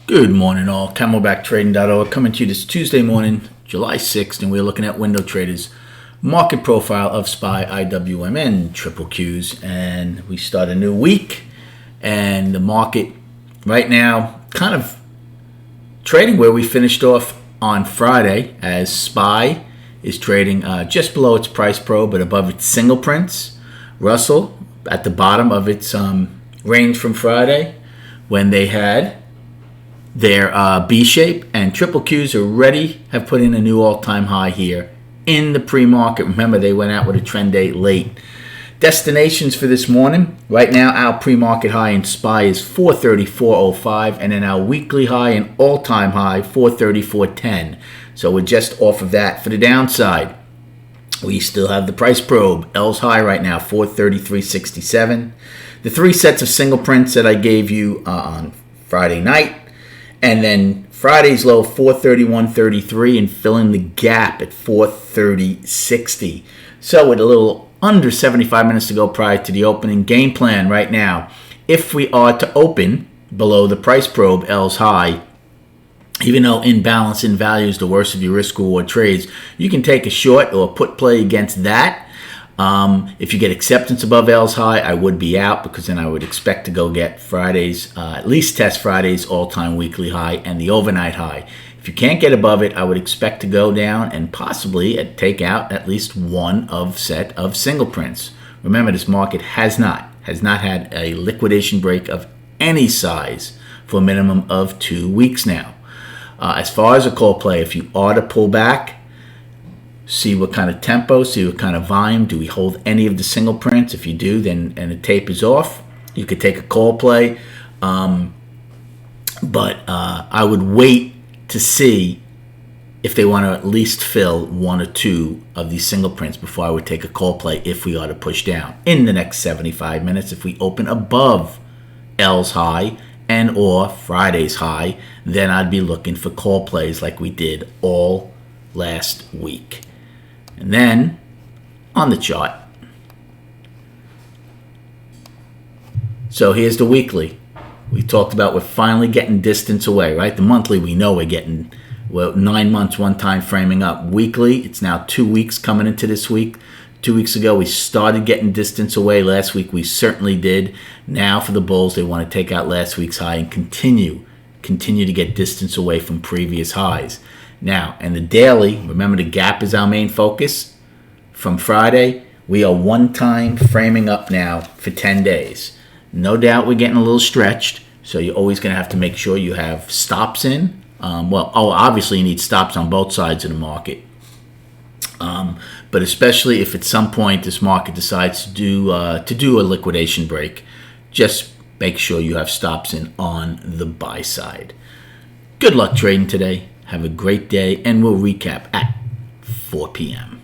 Good morning, all. CamelbackTrading.org coming to you this Tuesday morning, July 6th, and we're looking at Window Traders market profile of SPY, IWM, triple Qs, and we start a new week, and the market right now kind of trading where we finished off on Friday, as SPY is trading just below its price pro, but above its single prints. Russell at the bottom of its range from Friday when they had their B shape, and triple Qs already have put in a new all-time high here in the pre-market. Remember, they went out with a trend day late. Destinations for this morning. Right now, our pre-market high in SPY is 434.05, and then our weekly high and all-time high 434.10. So we're just off of that. For the downside, we still have the price probe. L's high right now, 433.67. The three sets of single prints that I gave you on Friday night. And then Friday's low, 431.33, and filling the gap at 430.60. So with a little under 75 minutes to go prior to the opening, game plan right now, if we are to open below the price probe, L's high, even though imbalance in value is the worst of your risk-reward trades, you can take a short or put play against that. If you get acceptance above L's high, I would be out, because then I would expect to go get Friday's, at least test Friday's all-time weekly high and the overnight high. If you can't get above it, I would expect to go down and possibly take out at least one set of single prints. Remember, this market has not had a liquidation break of any size for a minimum of 2 weeks now. As far as a call play, if you are to pull back, see what kind of tempo, see what kind of volume. Do we hold any of the single prints? If you do, then and the tape is off, you could take a call play. But I would wait to see if they want to at least fill one or two of these single prints before I would take a call play if we are to push down in the next 75 minutes. If we open above L's high and or Friday's high, then I'd be looking for call plays like we did all last week. And then, on the chart, so here's the weekly. We talked about we're finally getting distance away, right? The monthly, we know we're getting 9 months, one time framing up. Weekly, it's now 2 weeks coming into this week. 2 weeks ago, we started getting distance away. Last week, we certainly did. Now, for the bulls, they want to take out last week's high and continue to get distance away from previous highs. Now, and the daily, remember the gap is our main focus. From Friday, we are one time framing up now for 10 days. No doubt we're getting a little stretched, so you're always going to have to make sure you have stops in. Obviously you need stops on both sides of the market. But especially if at some point this market decides to do a liquidation break, just make sure you have stops in on the buy side. Good luck trading today. Have a great day, and we'll recap at 4 p.m.